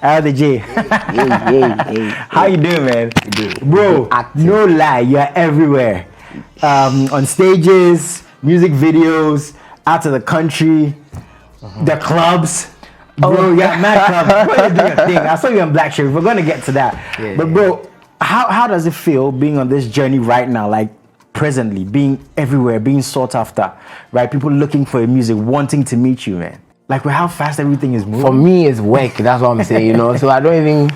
Arathejay. Hey. How you doing, man? Bro, no lie, you're everywhere. On stages, music videos, out of the country, the clubs. Bro, yeah, mad club. Bro, you're doing your thing. I saw you in Black Shirt. We're gonna get to that. But bro, how does it feel being on this journey right now? Like presently, being everywhere, being sought after, right? People looking for your music, wanting to meet you, man. Like with how fast everything is moving. For me, it's work. That's what I'm saying, you know. So I don't even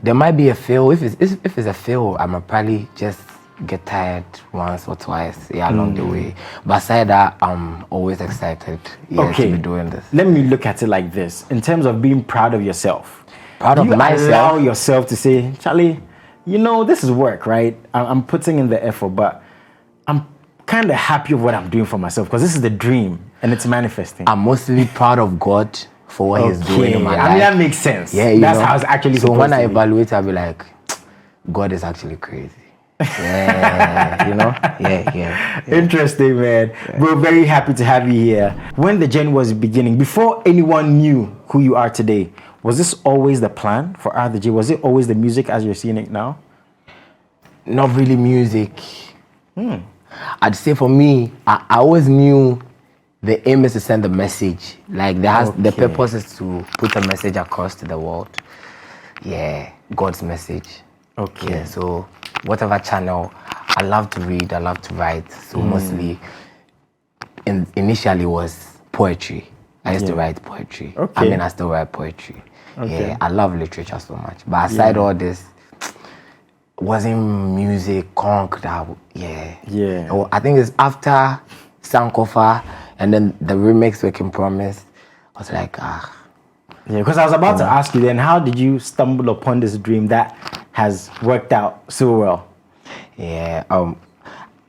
there might be a fail. If it's a fail, I'ma probably just get tired once or twice, along the way. But aside that, I'm always excited, to be doing this. Let me look at it like this: in terms of being proud of yourself, proud of myself. Allow yourself to say, Charlie, you know, this is work, right? I'm putting in the effort, but I'm kind of happy with what I'm doing for myself because this is the dream and it's manifesting. I'm mostly proud of God for what He's doing in my life. I mean, that makes sense. Yeah, that's how it's actually so when I evaluate, I'll be like, God is actually crazy. Yeah, you know? Yeah. Interesting, man. Yeah. We're very happy to have you here. When the journey was beginning, before anyone knew who you are today, was this always the plan for Arathejay? Was it always the music as you're seeing it now? Not really music. I'd say for me, I always knew the aim is to send a message. Like the purpose is to put a message across to the world. Yeah, God's message. Okay. Yeah, so whatever channel, I love to read, I love to write. So mostly, initially was poetry. I used to write poetry. Okay. I mean, I still write poetry. Okay. Yeah, I love literature so much. But aside all this, wasn't music, conk, I think it's after Sankofa and then the remix Waking Promise. I was like, Yeah, because I was about to ask you then, how did you stumble upon this dream that has worked out so well? Yeah,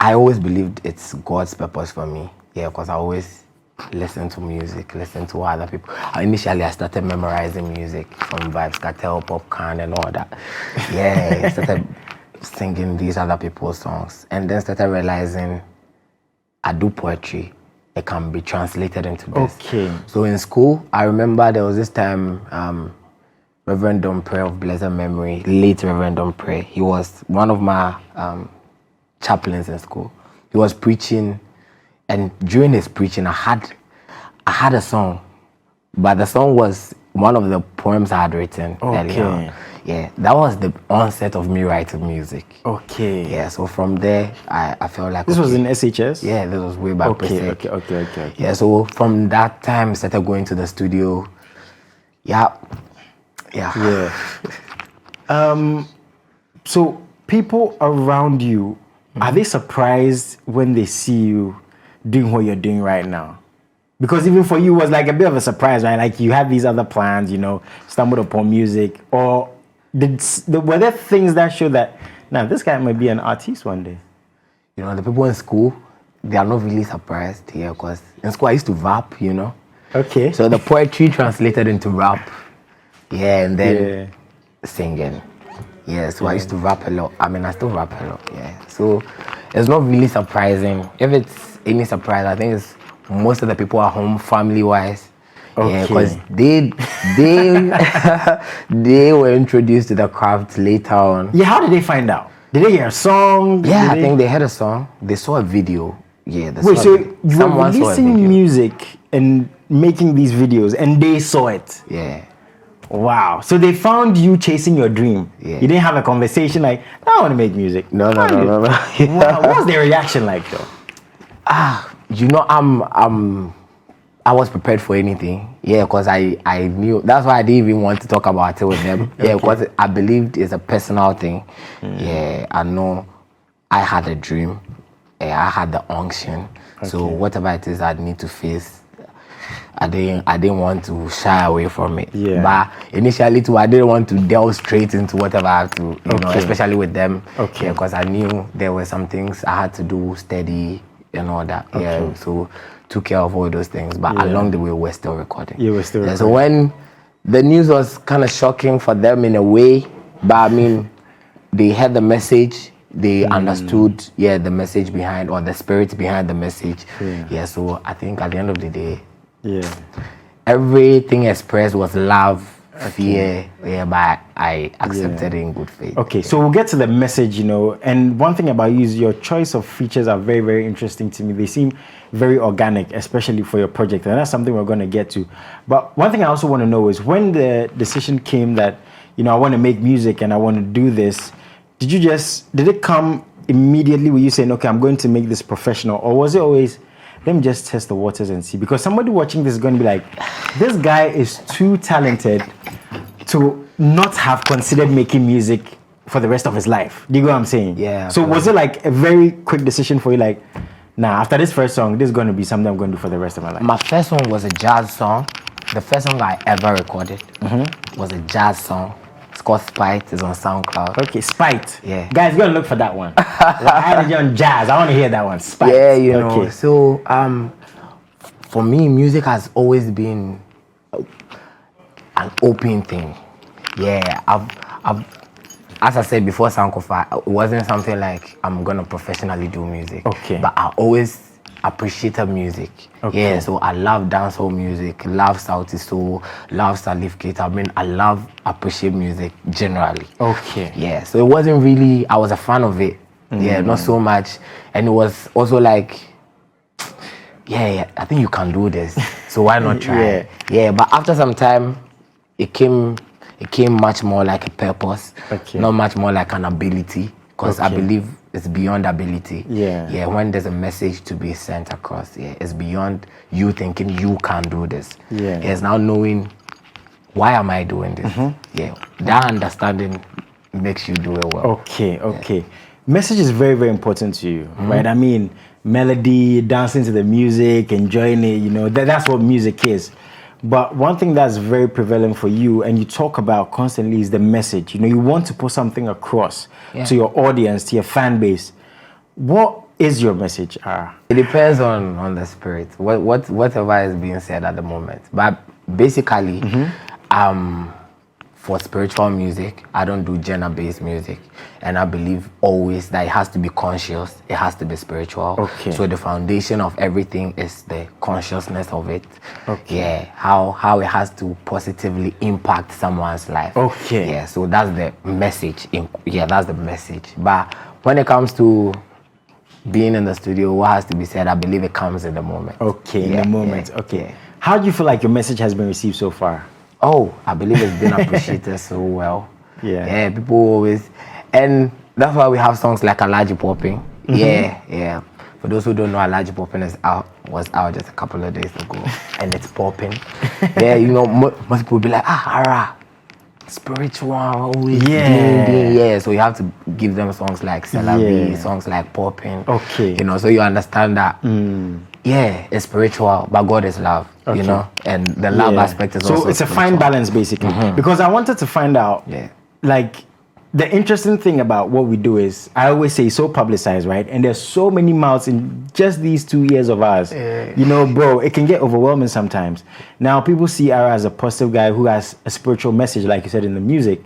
I always believed it's God's purpose for me. Yeah, because I always listen to music, listen to other people. Initially, I started memorizing music from Vibes Cartel, Popcorn, and all that. Yeah, I started singing these other people's songs, and then started realizing I do poetry. It can be translated into this. Okay. So in school, I remember there was this time, Reverend Dompre of blessed memory, late Reverend Dompre. He was one of my chaplains in school. He was preaching. And during his preaching, I had a song, but the song was one of the poems I had written earlier on. Yeah, that was the onset of me writing music. Okay. Yeah, so from there, I felt like... This was in SHS? Yeah, this was way back. Okay. Yeah, so from that time, I started going to the studio. Yeah. So people around you, are they surprised when they see you doing what you're doing right now? Because even for you, it was like a bit of a surprise, right? Like you had these other plans, you know, stumbled upon music, or were there things that show that, now this guy might be an artist one day? You know, the people in school, they are not really surprised here, because in school I used to rap, you know. Okay. So the poetry translated into rap. Yeah, and then singing. Yeah, so I used to rap a lot. I mean, I still rap a lot, yeah. So it's not really surprising. If it's any surprise, I think it's most of the people at home, family-wise. Okay. Yeah, because they were introduced to the craft later on. Yeah, how did they find out? Did they hear a song? Yeah, I think they heard a song. They saw a video. Yeah, wait, so you were releasing music and making these videos and they saw it? Yeah. Wow. So they found you chasing your dream. Yeah. You didn't have a conversation like, I want to make music. No. Wow. What was their reaction like though? You know, I was prepared for anything. Yeah, because I knew. That's why I didn't even want to talk about it with them. Yeah, because I believed it's a personal thing. Yeah, I know I had a dream. Yeah, I had the unction. So whatever it is I need to face, I didn't want to shy away from it. Yeah. But initially too, I didn't want to delve straight into whatever I have to, you know, especially with them. Okay. Yeah, because I knew there were some things I had to do steady and all that. Okay. Yeah, so took care of all those things. But along the way, we're still recording. Yeah, we're still recording. So when the news was kind of shocking for them in a way, but I mean, they had the message. They understood, the message behind, or the spirit behind the message. Yeah, so I think at the end of the day, everything expressed was love fear, but I accepted it in good faith. Okay, so we'll get to the message, you know, and one thing about you is your choice of features are very, very interesting to me. They seem very organic, especially for your project, and that's something we're going to get to. But one thing I also want to know is when the decision came that, you know, I want to make music and I want to do this, did it come immediately with you saying, okay, I'm going to make this professional, or was it always, let me just test the waters and see? Because somebody watching this is going to be like, this guy is too talented to not have considered making music for the rest of his life. Do you get what I'm saying? Yeah. So was it like a very quick decision for you, like, nah, after this first song, this is going to be something I'm going to do for the rest of my life? My first one was a jazz song. The first song I ever recorded was a jazz song. It's called Spite. It's on SoundCloud. Okay, Spite. Yeah. Guys, go and look for that one. Like, I had it on jazz. I want to hear that one. Spite. Yeah, you know. So, for me, music has always been an open thing. Yeah, I've as I said before, Sankofa, it wasn't something like I'm gonna professionally do music. Okay. But I always appreciated music. Okay. Yeah, so I love dancehall music, love South Soul, love Salif Keita. I mean, I appreciate music generally. Okay. Yeah, so it wasn't really, I was a fan of it. Yeah, not so much. And it was also like, yeah, I think you can do this. So why not try? Yeah, but after some time, it came much more like a purpose, not much more like an ability, because I believe it's beyond ability. Yeah, when there's a message to be sent across, it's beyond you thinking you can do this. It's now knowing, why am I doing this? Yeah, that understanding makes you do it well. Okay. Message is very, very important to you, right? I mean, melody, dancing to the music, enjoying it, you know, that's what music is. But one thing that's very prevalent for you and you talk about constantly is the message. You know, you want to put something across to your audience, to your fan base. What is your message, Ara? It depends on the spirit, whatever is being said at the moment. But basically, for spiritual music, I don't do genre-based music. And I believe always that it has to be conscious, it has to be spiritual. So the foundation of everything is the consciousness of it. Yeah, how it has to positively impact someone's life. Yeah, so that's the message. That's the message. But when it comes to being in the studio, what has to be said, I believe it comes in the moment. In the moment. How do you feel like your message has been received so far? Oh, I believe it's been appreciated so well. Yeah, people always, and that's why we have songs like ALHAJI Poppin. Yeah. For those who don't know, ALHAJI Poppin was out just a couple of days ago, and it's popping. You know, most people be like, Ara, spiritual, always. So you have to give them songs like Celabi, songs like Poppin. You know, so you understand that. It's spiritual, but God is love, you know, and the love aspect is also so it's a fine balance, basically. Because I wanted to find out, like, the interesting thing about what we do is, I always say, so publicized, right? And there's so many mouths in just these 2 years of ours. You know, bro, it can get overwhelming sometimes. Now, people see Ara as a positive guy who has a spiritual message, like you said, in the music.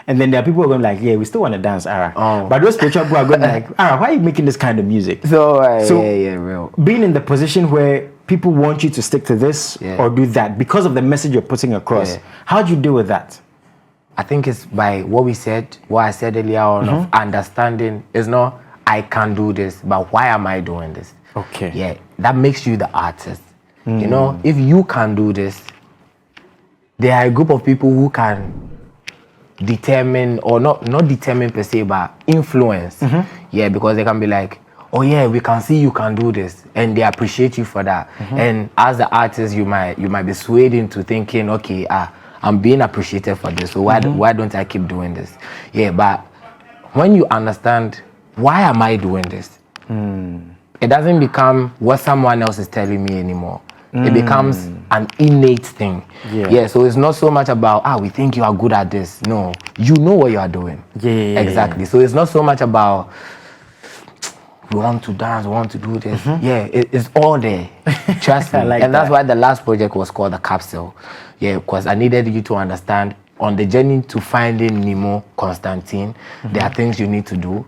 And then there are people who are going like, yeah, we still want to dance, Ara. But those spiritual people are going like, Ara, why are you making this kind of music? So real. Being in the position where people want you to stick to this or do that because of the message you're putting across, how do you deal with that? I think it's by what I said earlier on, of understanding. It's not, I can do this, but why am I doing this? Yeah, that makes you the artist. You know, if you can do this, there are a group of people who can determine, or not determine per se, but influence. Yeah, because they can be like, oh yeah, we can see you can do this, and they appreciate you for that. And as the artist, you might be swayed into thinking, okay, I'm being appreciated for this, so why don't I keep doing this? Yeah, but when you understand, why am I doing this? It doesn't become what someone else is telling me anymore. It becomes an innate thing. So it's not so much about, we think you are good at this. No, you know what you are doing. Exactly. So it's not so much about, we want to dance, we want to do this. It's all there. Trust me. And that's why the last project was called The Capsule. Because I needed you to understand, on the journey to finding Nemo Constantine, there are things you need to do.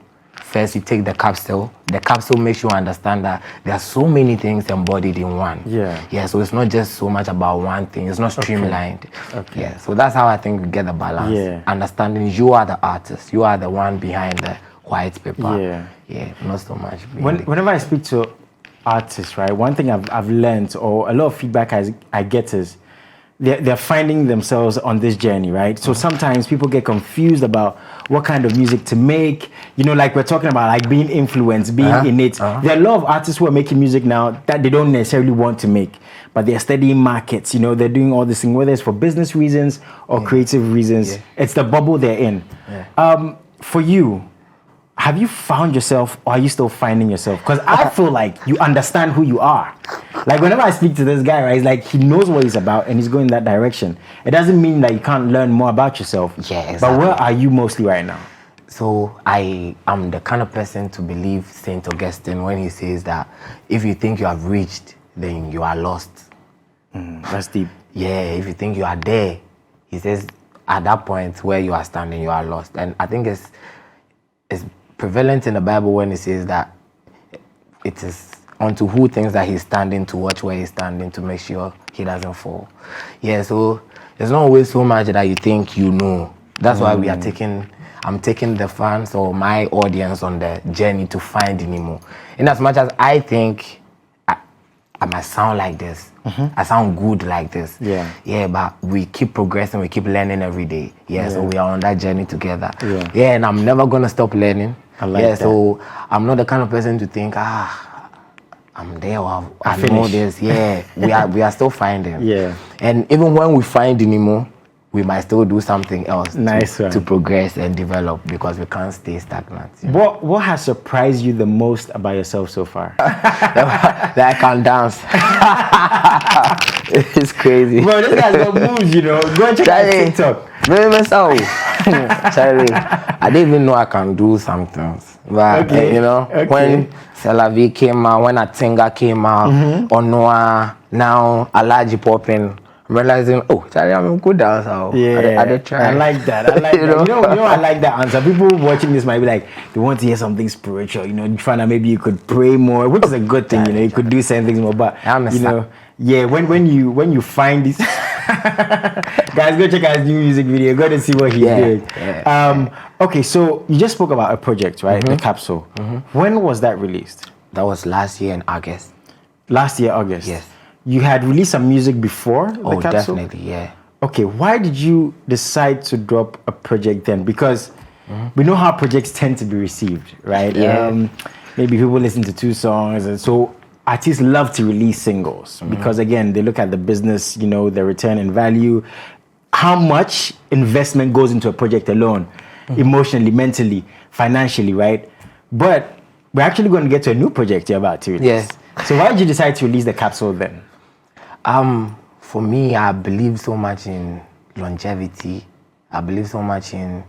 first you take the capsule. The capsule makes you understand that there are so many things embodied in one. Yeah, so it's not just so much about one thing. It's not streamlined. Okay. Yeah, so that's how I think we get the balance. Yeah. Understanding you are the artist. You are the one behind the white paper. Yeah, not so much. Whenever I speak to artists, right, one thing I've learned, or a lot of feedback I get is they're finding themselves on this journey, right? So sometimes people get confused about what kind of music to make. You know, like we're talking about, like being influenced, being in it. There are a lot of artists who are making music now that they don't necessarily want to make, but they're studying markets. You know, they're doing all this thing, whether it's for business reasons or creative reasons. It's the bubble they're in. For you, have you found yourself, or are you still finding yourself? Because I feel like you understand who you are. Like whenever I speak to this guy, right, it's like he knows what he's about and he's going that direction. It doesn't mean that you can't learn more about yourself. Yeah, exactly. But where are you mostly right now? So I am the kind of person to believe Saint Augustine when he says that if you think you have reached, then you are lost. That's deep. Yeah, if you think you are there, he says at that point where you are standing, you are lost. And I think it's prevalent in the Bible when it says that it is unto who thinks that he's standing to watch where he's standing to make sure he doesn't fall. Yeah, so there's not always so much that you think you know. That's why I'm taking the fans or my audience on the journey to find Nemo. In as much as I think I must sound like this, I sound good like this. Yeah, but we keep progressing, we keep learning every day. So we are on that journey together. And I'm never gonna stop learning. I like that. So I'm not the kind of person to think, I'm there, or I know this. we are still finding. And even when we find Nemo, we might still do something else to progress and develop, because we can't stay stagnant. What has surprised you the most about yourself so far? That I can dance. It's crazy. Bro, this guy's got moves, you know. Go and check out TikTok. Charlie, I didn't even know I can do some things. But, you know, when Salavi came out, when Atenga came out, Onoa, now ALHAJI Poppin, I'm realizing, Charlie, I'm a good dancer. I did try. I like that. I like that. You know, I like that answer. People watching this might be like, they want to hear something spiritual. You know, trying to maybe you could pray more, which is a good thing. You know, you could do certain things more. But you know, when you find this, guys, go check out his new music video. Go to see what he's doing. Okay, so you just spoke about a project, right? The capsule. When was that released? That was last year in August. Last year, August. Yes. You had released some music before the capsule? Definitely, yeah. Okay, why did you decide to drop a project then? Because we know how projects tend to be received, right? Maybe people listen to 2 songs, and so artists love to release singles because, again, they look at the business, you know, the return in value, how much investment goes into a project alone, emotionally, mentally, financially, right? But we're actually going to get to a new project you're about to release. Yes. So why did you decide to release the capsule then? For me, I believe so much in longevity. I believe so much in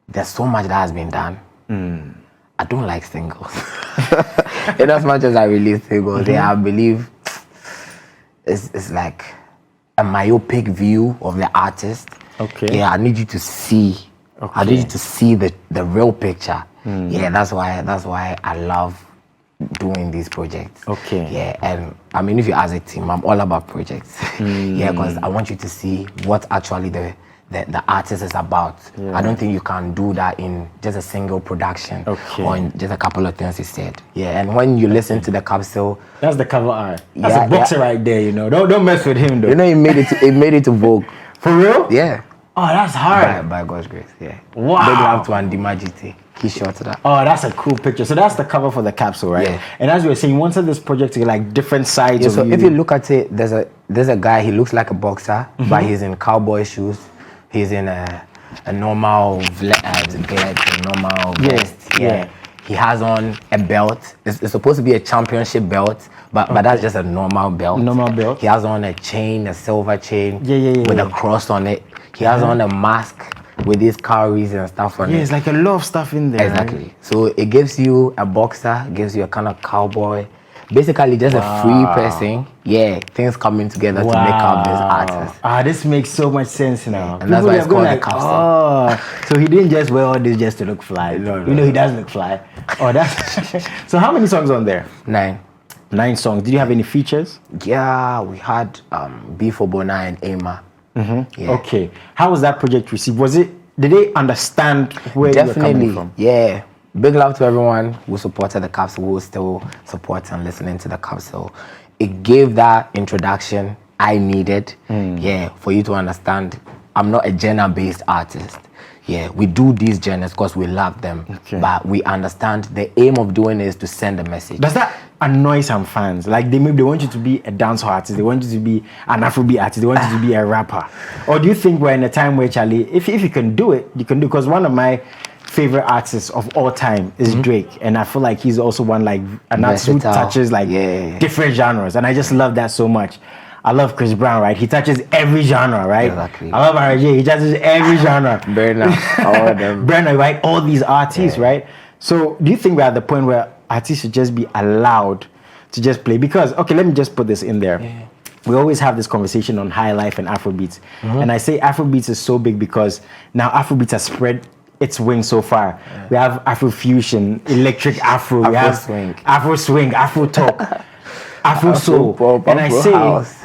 there's so much that has been done. I don't like singles. In as much as I release singles, I believe it's like a myopic view of the artist. Okay. Yeah, I need you to see. Okay. I need you to see the real picture. Yeah, that's why I love doing these projects. Okay. Yeah, and I mean, if you as a team, I'm all about projects. Yeah, because I want you to see what actually the artist is about. I don't think you can do that in just a single production or in just a couple of things he said. Yeah, and when you listen to the capsule, that's the cover art. That's a boxer right there. You know, don't mess with him though. You know, he made it to Vogue. For real? Yeah. Oh, that's hard. By God's grace. Yeah. Wow. Big love to Andy Majiti. He shot that. Oh, that's a cool picture. So that's the cover for the capsule, right? Yeah. And as you were saying, you wanted this project to get like different sides of so you. If you look at it, there's a guy, he looks like a boxer, but he's in cowboy shoes. He's in a normal vest. Yeah. He has on a belt. It's supposed to be a championship belt, but that's just a normal belt. Normal belt. He has on a chain, a silver chain, with a cross on it. He has on a mask with these cowries and stuff on it. Yeah, it's like a lot of stuff in there. Exactly. Right? So it gives you a boxer, gives you a kind of cowboy, basically just a free person. Yeah, things coming together to make up this artist. This makes so much sense now. And that's why it's called the capsule. So he didn't just wear all this just to look fly. No. You know, he does look fly. That's so. How many songs on there? 9. 9 songs. Did you have any features? Yeah, we had B for Bona and Emma. Yeah. Okay. How was that project received? Did they understand where you were coming from? Yeah. Big love to everyone who supported the capsule, who still supports and listening to the capsule. It gave that introduction I needed, for you to understand I'm not a genre-based artist. Yeah, we do these genres because we love them, but we understand the aim of doing it is to send a message. Does that annoy some fans? Like they want you to be a dancehall artist, they want you to be an Afrobeat artist, they want you to be a rapper. Or do you think we're in a time where, Charlie, if you can do it, you can do? Because one of my favorite artists of all time is Drake, and I feel like he's also one like an artist who touches like different genres, and I just love that so much. I love Chris Brown, right? He touches every genre, right? Exactly. I love Arathejay. He touches every genre. Burna, all of them. Burna, right? All these artists, right? So do you think we're at the point where artists should just be allowed to just play? Because, okay, let me just put this in there. Yeah. We always have this conversation on high life and Afrobeats. And I say Afrobeats is so big because now Afrobeats has spread its wings so far. Yeah. We have Afrofusion, electric Afro, we have swing. Afro swing, Afro talk, Afro soul. Pop,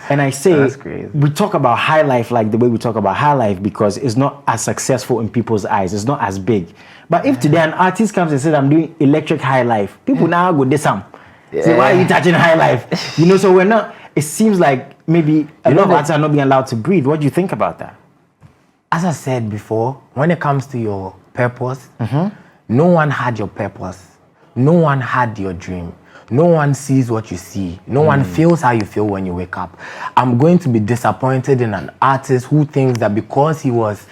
and I say we talk about high life like the way we talk about high life because it's not as successful in people's eyes. It's not as big. But if today an artist comes and says, I'm doing electric high life, people now go this some. Say, why are you touching high life? You know, so we're not, it seems like maybe a lot of artists are not being allowed to breathe. What do you think about that? As I said before, when it comes to your purpose, no one had your purpose. No one had your dream. No one sees what you see. No one feels how you feel when you wake up. I'm going to be disappointed in an artist who thinks that because he was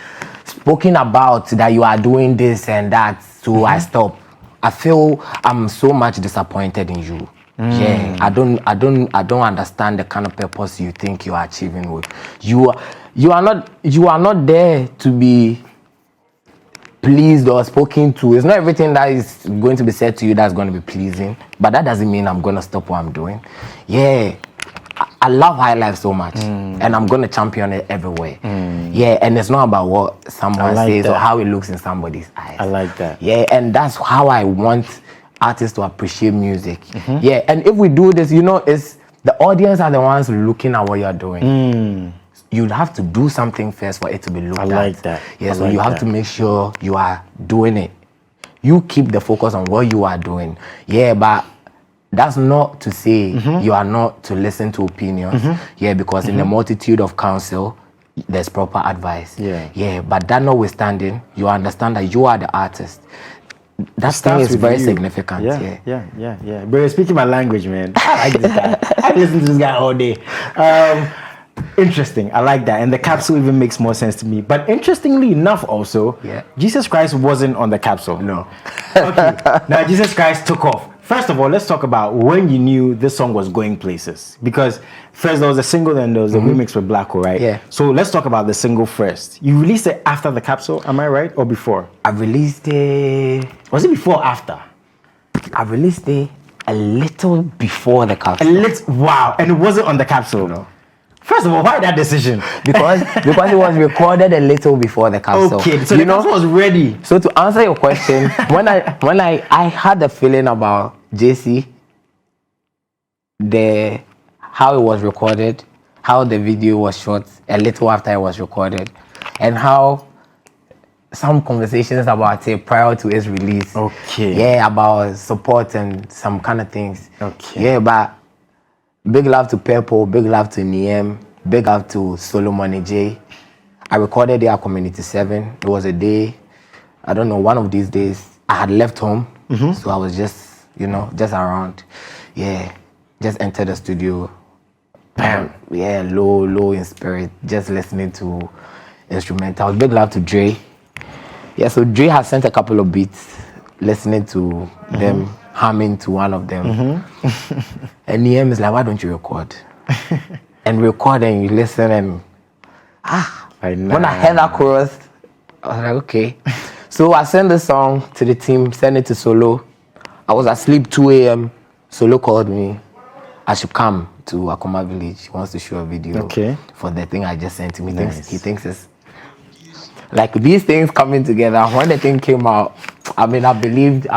spoken about that you are doing this and that, so I stop. I feel I'm so much disappointed in you. Yeah, I don't understand the kind of purpose you think you are achieving with. You are not there to be pleased or spoken to. It's not everything that is going to be said to you that's going to be pleasing, but that doesn't mean I'm going to stop what I'm doing. Yeah, I love high life so much, and I'm going to champion it everywhere. Yeah, and it's not about what someone says or how it looks in somebody's eyes. I like that. Yeah, and that's how I want artists to appreciate music. Yeah, and if we do this, you know, it's the audience are the ones looking at what you're doing. You'd have to do something first for it to be looked at. I like that. Yeah, so you have to make sure you are doing it. You keep the focus on what you are doing. Yeah, but that's not to say you are not to listen to opinions. Yeah, because in the multitude of counsel, there's proper advice. Yeah, but that notwithstanding, you understand that you are the artist. That thing is very significant. Yeah. But you're speaking my language, man. I like this guy. I listen to this guy all day. Interesting. I like that. And the capsule even makes more sense to me. But interestingly enough also, Jesus Christ wasn't on the capsule. No. Okay. Now Jesus Christ took off. First of all, let's talk about when you knew this song was going places. Because first there was a single, then there was a remix with Blacko, right? Yeah. So let's talk about the single first. You released it after the capsule, am I right? Or before? I released it... Was it before or after? I released it a little before the capsule. Wow. And it wasn't on the capsule? No. First of all, why that decision? Because it was recorded a little before the capsule. Okay, so the capsule was ready. So to answer your question, when I had the feeling about JC, how it was recorded, how the video was shot a little after it was recorded, and how some conversations about it prior to its release. Okay. Yeah, about support and some kind of things. Okay. Yeah, but big love to Purple, big love to Niem, big love to Solomon J. I recorded it at Community 7. It was a day, I don't know, one of these days, I had left home, so I was just, just around. Yeah, just entered the studio. Yeah, low in spirit, just listening to instrumentals. Big love to Dre. Yeah, so Dre has sent a couple of beats, listening to them, humming to one of them. And Niem is like, why don't you record? And record and you listen and when I heard that chorus, I was like, okay. So I sent the song to the team, sent it to Solo. I was asleep 2 a.m. Solo called me. I should come to Akoma Village. He wants to shoot a video for the thing I just sent him. He thinks it's like these things coming together. When the thing came out, I mean, I believed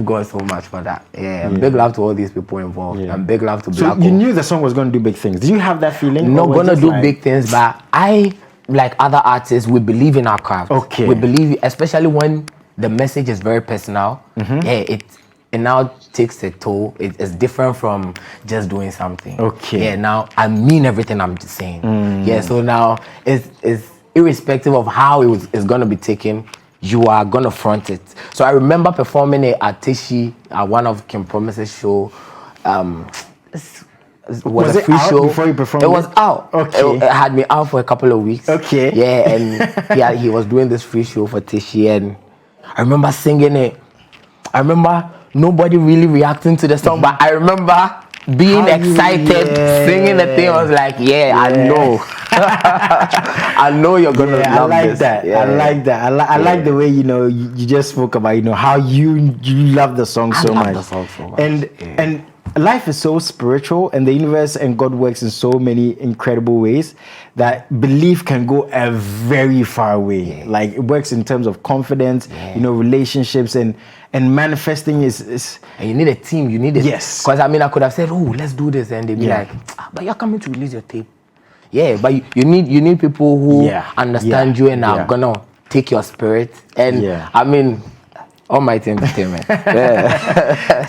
God so much for that. Yeah, and big love to all these people involved, and big love to Black. So you knew the song was going to do big things. Did you have that feeling? Not gonna do big things, but I, like other artists, we believe in our craft. Okay. We believe, especially when the message is very personal. Yeah, it now takes a toll. It's different from just doing something. Okay. Yeah, now I mean everything I'm saying. Yeah, so now it's irrespective of how it's gonna be taken, you are gonna front it. So I remember performing it at Artistry at one of Kim Promise's show. Was a free show before you performed? It was out. Okay. It had me out for a couple of weeks. Okay. Yeah, and he was doing this free show for Tishi, and I remember singing it. I remember nobody really reacting to the song, but I remember being excited, singing the thing. I was like, I know. I know you're gonna love this. I like that. I like the way you just spoke about how you love the song so much. The song so much. And life is so spiritual, and the universe and God works in so many incredible ways that belief can go a very far way. Like it works in terms of confidence, relationships, and manifesting is. And you need a team. You need it. Yes. Because I mean, I could have said, "Oh, let's do this," and they'd be like, "But you're coming to release your tape." Yeah, but you need people who understand you and are gonna take your spirit. And I mean, Almighty Entertainment.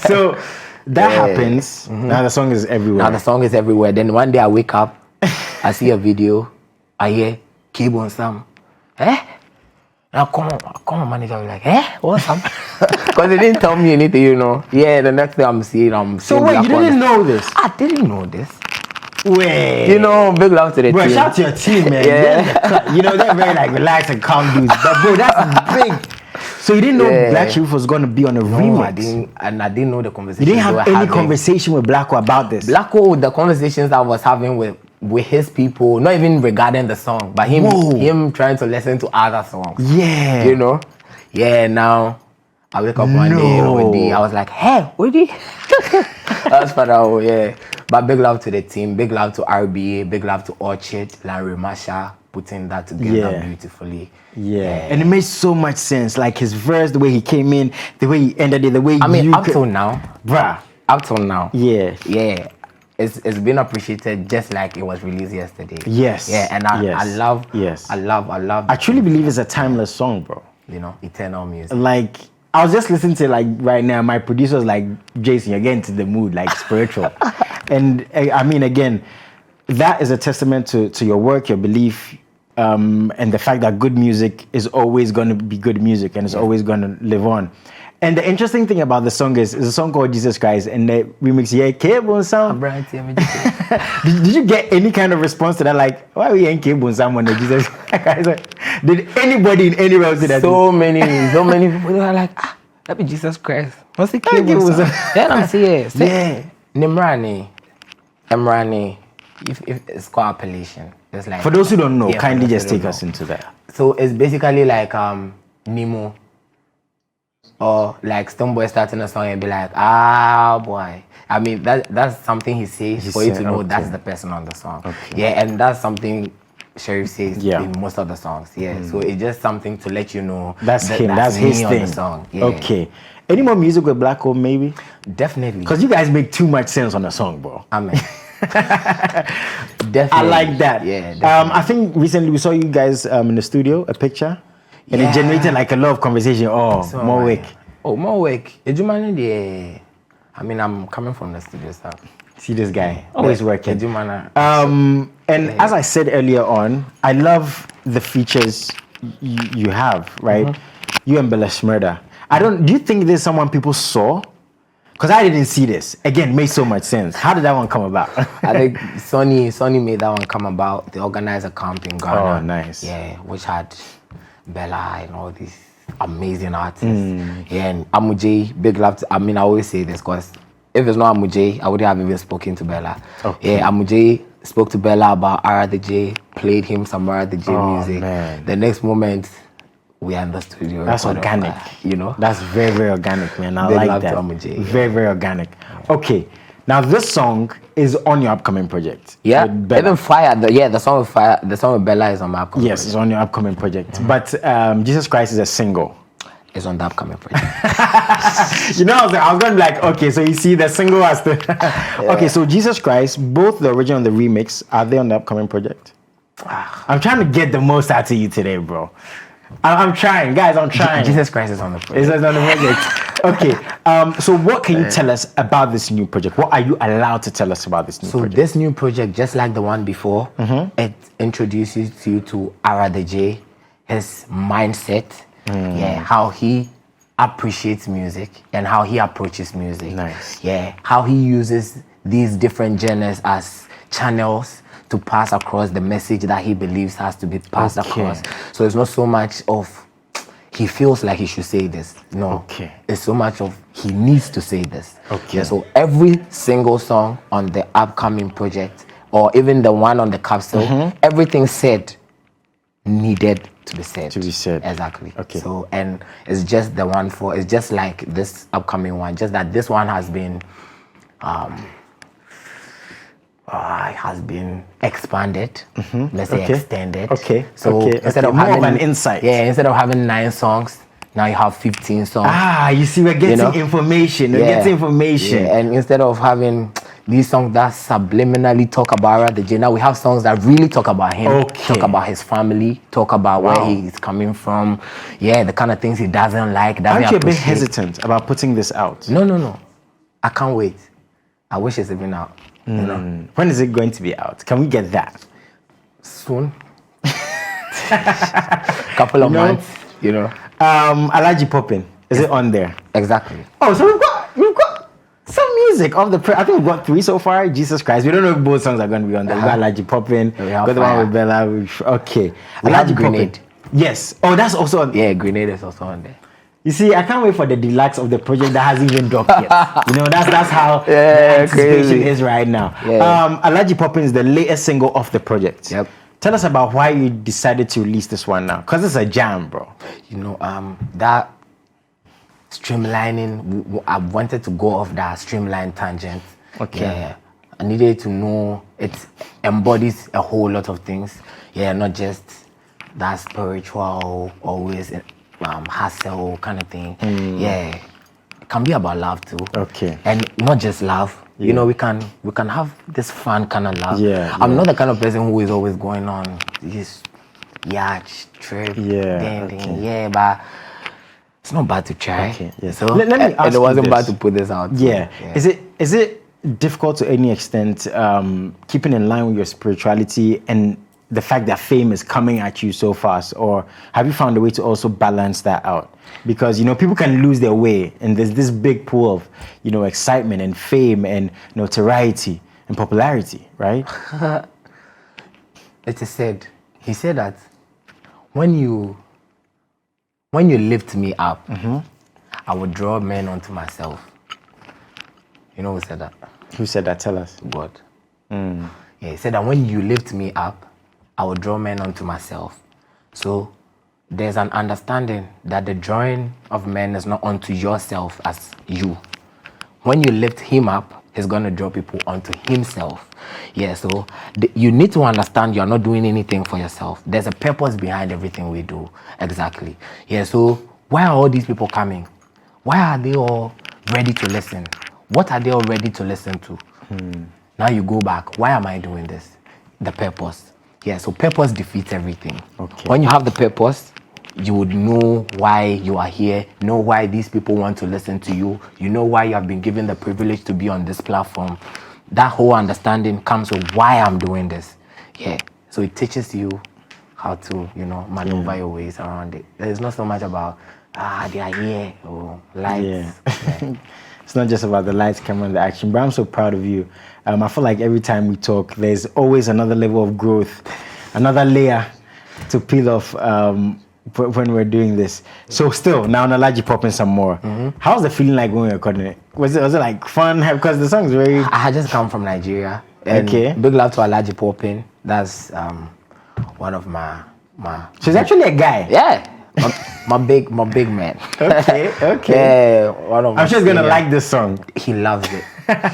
So that happens. Now the song is everywhere. Then one day I wake up, I see a video, I hear Cable and Sam. Now I call my manager, be like, what's up? Because they didn't tell me anything, Yeah, the next thing I'm seeing So wait, you didn't know this? I didn't know this. Wait. Big love to the team. Shout out to your team, man. They're very relaxed and calm dudes. But bro, that's big. So you didn't know Black Chief was going to be on a remix? I didn't know the conversation. You didn't have any conversation with Blacko about this? Blacko, the conversations I was having with his people, not even regarding the song, but him trying to listen to other songs. Yeah. Yeah, now I wake up one day, I was like, hey, Woody. That's for yeah. But big love to the team, big love to RBA, big love to Orchard, Larry Masha, putting that together beautifully. Yeah. And it made so much sense. Like his verse, the way he came in, the way he ended it, the way till now. Bruh. Up till now. Yeah. Yeah. It's been appreciated just like it was released yesterday. Yes. Yeah, and I love I truly believe it's a timeless song, bro. Eternal music. Like I was just listening to right now, my producer was like, Jason, you're getting to the mood, like spiritual. And I mean, again, that is a testament to your work, your belief, and the fact that good music is always going to be good music and it's always going to live on. And the interesting thing about the song is a song called Jesus Christ, and the remix, Cable sound. Did you get any kind of response to that? Like, why are we in Cable sound on the Jesus Christ? Did anybody in any way say that? So many people, they were like, that be Jesus Christ. What's the Cable sound? Then I'm serious. Yeah. Nimrani, Emrani, if it's called appellation. It's like, for those who don't know, kindly just take us into that. So it's basically like Nemo. Or like Stonebwoy starting a song and be like, boy. I mean, that's something he says for you to know that's the person on the song. Okay. Yeah, and that's something Sheriff says in most of the songs. Yeah, so it's just something to let you know that's him. That's his thing. On the song. Yeah. Okay. Any more music with Blacko, maybe? Definitely. Because you guys make too much sense on the song, bro. Amen. Definitely. I like that. Yeah. Definitely. I think recently we saw you guys in the studio, a picture. And it generated like a lot of conversation. More work. More work. I mean, I'm coming from the studio stuff. See this guy, always working. And as I said earlier on, I love the features you have, right? You and Bella Shmurda. Do you think there's someone people saw? Because I didn't see this. Again, it made so much sense. How did that one come about? I think Sonny made that one come about. They organized a camp in Ghana. Oh, nice. Yeah, which had Bella and all these amazing artists. Yeah, and Amujay, big love to, I mean, I always say this because if it's not Amujay, I wouldn't have even spoken to Bella. Okay. Yeah, Amujay spoke to Bella about Arathejay, played him some Arathejay music. Man. The next moment, we are in the studio. That's organic. That's very, very organic, man. I like that. Very, very organic. Okay. Now this song is on your upcoming project. Yeah, with Bella. even Fire. The song with Fire, the song with Bella is on my upcoming. Yes, it's on your upcoming project. But Jesus Christ is a single. It's on the upcoming project. You know, I was gonna be like, okay, so you see the single has to. Okay, so Jesus Christ, both the original and the remix, are they on the upcoming project? I'm trying to get the most out of you today, bro. I'm trying, guys. I'm trying. Jesus Christ is on the project. It's on the project. Okay. So what can you tell us about this new project? What are you allowed to tell us about this new project? So this new project, just like the one before, it introduces you to Arathejay, his mindset, how he appreciates music and how he approaches music. Nice. Yeah, how he uses these different genres as channels to pass across the message that he believes has to be passed across. So it's not so much of he feels like he should say this. No. Okay. It's so much of he needs to say this. Okay. Yeah, so every single song on the upcoming project, or even the one on the capsule, everything said needed to be said. To be said. Exactly. Okay. So, and it's just the one for, it's just like this upcoming one, just that this one has been expanded, let's say extended. Okay. So instead of more having of an insight. Yeah, instead of having 9 songs, now you have 15 songs. You see, we're getting information. We're getting information. Yeah, and instead of having these songs that subliminally talk about Arathejay, now we have songs that really talk about him, talk about his family, talk about where he's coming from, the kind of things he doesn't like, doesn't Aren't you a bit appreciate. hesitant about putting this out? No. I can't wait. I wish it's even out. You know? When is it going to be out? Can we get that? Soon. Couple of months, you know. ALHAJI Poppin, is it on there? Exactly. Oh, so we've got some music of the. I think we've got 3 so far. Jesus Christ, we don't know if both songs are going to be on there. We got ALHAJI Poppin, got the one with Bella. Okay, We have ALHAJI Grenade. Poppin. Yes. Oh, that's also on. Yeah, Grenade is also on there. You see, I can't wait for the deluxe of the project that hasn't even dropped yet. You know, that's how the anticipation crazy. is right now. Yeah. ALHAJI Poppin is the latest single of the project. Yep. Tell us about why you decided to release this one now, because it's a jam, bro. You know, that streamlining, I wanted to go off that streamlined tangent. Okay. Yeah, I needed to know it embodies a whole lot of things. Yeah, not just that spiritual, always hustle kind of thing. Yeah, it can be about love too. Okay. And not just love. You know, we can have this fun kind of love. Yeah. I'm not the kind of person who is always going on this yacht trip. Yeah. But it's not bad to try. Okay. Yeah. So let me ask it wasn't you bad this. to put this out. Yeah. So, Is it difficult to any extent keeping in line with your spirituality and the fact that fame is coming at you so fast, or have you found a way to also balance that out? Because, you know, people can lose their way and there's this big pool of, you know, excitement and fame and notoriety and popularity, right? it is said, he said that when you lift me up, I will draw men unto myself. You know who said that? Who said that? Tell us. God. Yeah, he said that when you lift me up, I will draw men unto myself. So there's an understanding that the drawing of men is not unto yourself as you. When you lift him up, he's going to draw people unto himself. Yeah, so you need to understand you're not doing anything for yourself. There's a purpose behind everything we do. Exactly. Yeah, so why are all these people coming? Why are they all ready to listen? What are they all ready to listen to? Now you go back. Why am I doing this? The purpose. Yeah, so purpose defeats everything. Okay. When you have the purpose, you would know why you are here, know why these people want to listen to you, you know why you have been given the privilege to be on this platform. That whole understanding comes with why I'm doing this. Yeah, so it teaches you how to, you know, maneuver your ways around it. It's not so much about, they are here, or lights. Yeah. It's not just about the lights, camera, and the action, but I'm so proud of you. I feel like every time we talk, there's always another level of growth, another layer to peel off when we're doing this. So still, now ALHAJI Poppin some more. How's the feeling like when we were recording it? Was it like fun? Because the song is very... I had just come from Nigeria. And Okay. Big love to ALHAJI Poppin. That's one of my... So he's actually a guy. Yeah. my big man. Okay. Yeah, one of I'm sure he's gonna like this song. He loves it.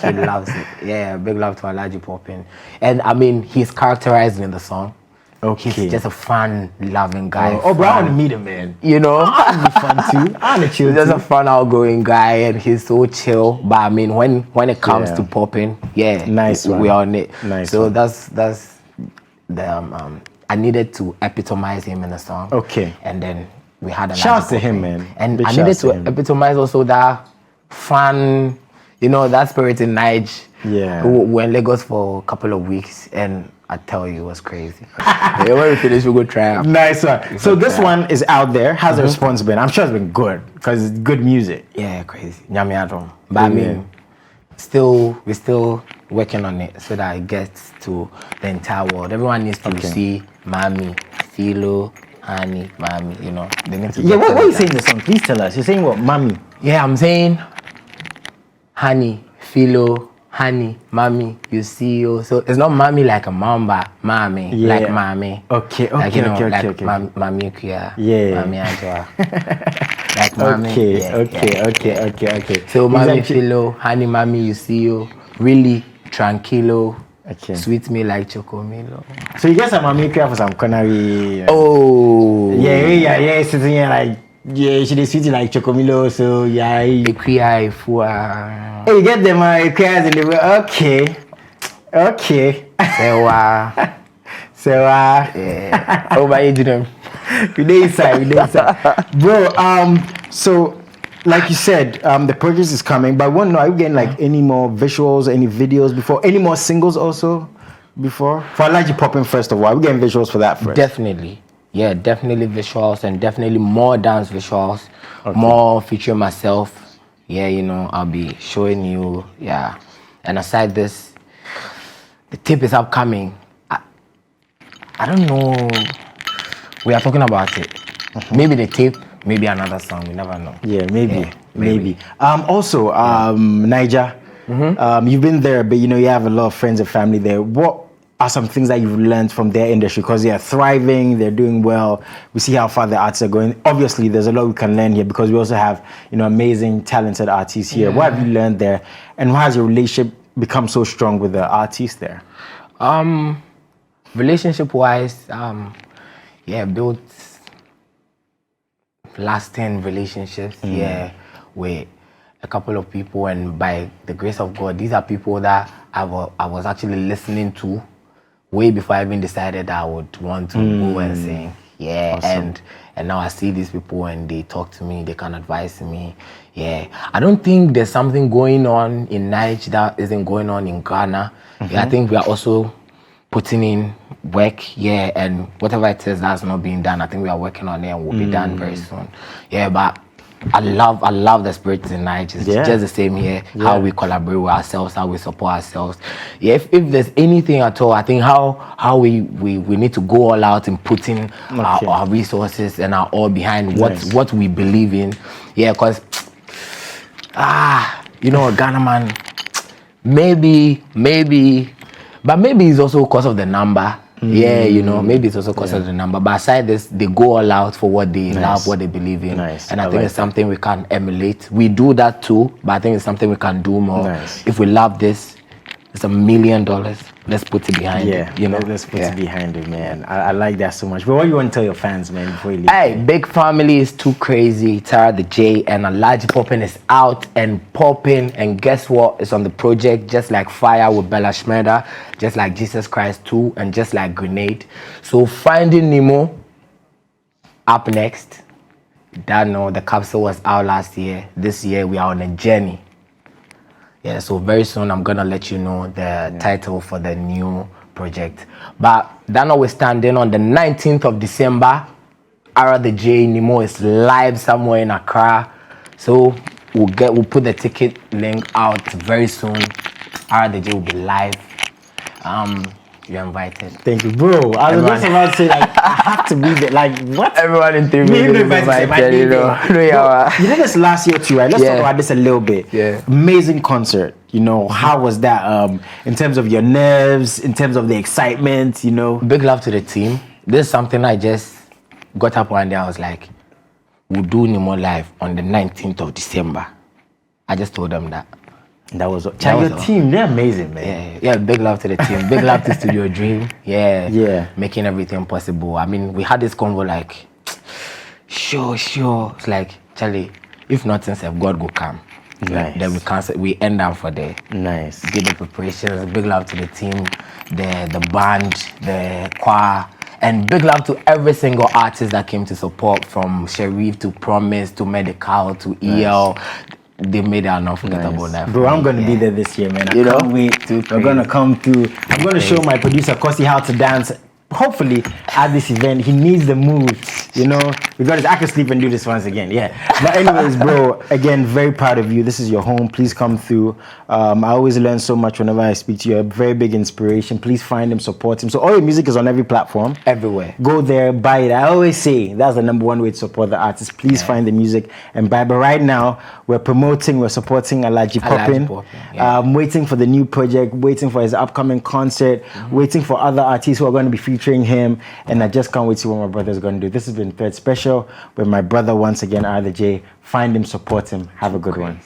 He loves it. Yeah, big love to ALHAJI Poppin. And I mean, he's characterized in the song. Okay. He's just a fun, loving guy. Oh, bro, I want to meet him, man. You know, That'd be fun too. I want to chill. He's just a fun, outgoing guy, and he's so chill. But I mean, when it comes to popping, yeah, nice one. We're on it. Nice. So one. that's the I needed to epitomize him in the song. Okay. And then we had a shout to him, man. And Big I needed to him. epitomize also that fun, you know, that spirit in Niger. Yeah. We were in Lagos for a couple of weeks, and I tell you, it was crazy. Yeah, when we finish, we'll go try out. Nice one. So this one is out there. How's the response been? I'm sure it's been good because it's good music. Yeah, crazy. Nyame adom. But I mean, we're still working on it so that it gets to the entire world. Everyone needs to see Mami, Philo, Honey, Mami, you know. They need to What are you saying in the song? Please tell us. You're saying what? Mami? Yeah, I'm saying Honey, Philo, Honey, Mami, you see you. So it's not Mami like a mamba, Mami, like Mami. Okay, like, you know, okay. Mami Kuya, yeah. Mami Ajwa. Like Mami. Okay. So Mami, Philo, Honey, Mami, you see you. Really tranquilo. Okay. Sweet me like Chocomilo. So you guys are Mami Kuya for some connery. Oh. Yeah. Sitting here like, yeah, she sweet you like Chocomilo, so yeah. Ekuya Ifua. Hey, you get them Ekuyas in the way. Okay. Sewa. Yeah. Oh, but you didn't. We dey inside. Bro, so like you said, the project is coming, but I want to know, are you getting like any more visuals, any videos before, any more singles also before? For ALHAJI Poppin, first of all, are we getting visuals for that first? Definitely. Yeah, definitely visuals, and definitely more dance visuals, more featuring myself. Yeah, you know, I'll be showing you, yeah. And aside this, the tape is upcoming. I don't know. We are talking about it. Maybe the tape, maybe another song. We never know. Yeah, maybe. Also, Niger, you've been there, but you know you have a lot of friends and family there. What are some things that you've learned from their industry? Because they are thriving, they're doing well. We see how far the artists are going. Obviously, there's a lot we can learn here because we also have, you know, amazing, talented artists here. What have you learned there, and how has your relationship become so strong with the artists there? Relationship-wise, built lasting relationships. With a couple of people, and by the grace of God, these are people that I was actually listening to way before I even decided I would want to go and sing. Yeah, awesome. And now I see these people and they talk to me, they can advise me. Yeah, I don't think there's something going on in Niger that isn't going on in Ghana. Yeah, I think we are also putting in work, and whatever it is that's not being done, I think we are working on it and will be done very soon. Yeah, but I love the spirit in Niger. It's just the same here. How we collaborate with ourselves, how we support ourselves. Yeah, if there's anything at all, I think how we need to go all out in putting our resources and our all behind what we believe in. Yeah, because you know, Ghana man, maybe, but maybe it's also because of the number. Yeah, you know, maybe it's also because of the number. But aside this, they go all out for what they love, what they believe in. And I think it's something we can emulate. We do that too, but I think it's something we can do more. If we love this, it's $1 million. Let's put it behind it. You know, let's put it behind it, man. I like that so much. But what do you want to tell your fans, man, before you leave? Hey, Big Family is too crazy. Arathejay and ALHAJI Poppin is out and popping. And guess what? It's on the project, just like Fire with Bella Shmurda, just like Jesus Christ 2, and just like Grenade. So Finding Nemo up next. The capsule was out last year. This year we are on a journey. Yeah, so very soon I'm gonna let you know the title for the new project. But that notwithstanding, on the 19th of December, Arathejay Nemo is live somewhere in Accra. So we'll put the ticket link out very soon. Arathejay will be live. You're invited. Thank you, bro. I was just about to say, like, I have to be there. Like, what? Everyone in TV is invited, you know. You did this last year too, right? Let's talk about this a little bit. Yeah. Amazing concert. You know, how was that? In terms of your nerves, in terms of the excitement, you know. Big love to the team. This is something I just got up one day. I was like, we'll do Nemo Live on the 19th of December. I just told them that. That was your team. They're amazing, man. Yeah. Big love to the team. Big love to Studio Dream. Yeah. Making everything possible. I mean, we had this convo like, sure. It's like, Charlie, if nothing, if God will come. Nice. Then we cancel. We end down for the nice. Did the preparations. Big love to the team, the band, the choir, and big love to every single artist that came to support, from Sharif to Promise to Medical to EL. They made an unforgettable night. Bro, I'm gonna be there this year, man. I can't wait. We're gonna come through. I'm gonna show my producer Kosi how to dance. Hopefully at this event, he needs the moves, because I can sleep and do this once again. Yeah. But anyways, bro, again, very proud of you. This is your home. Please come through. I always learn so much whenever I speak to you. You're a very big inspiration. Please find him, support him. So all your music is on every platform. Everywhere. Go there, buy it. I always say that's the number one way to support the artist. Please find the music and buy. But right now, we're supporting ALHAJI Poppin. I'm waiting for the new project, waiting for his upcoming concert, waiting for other artists who are going to be featuring him, and I just can't wait to see what my brother's going to do. This has been Third Special with my brother once again, Arathejay. Find him, support him. Have a good one.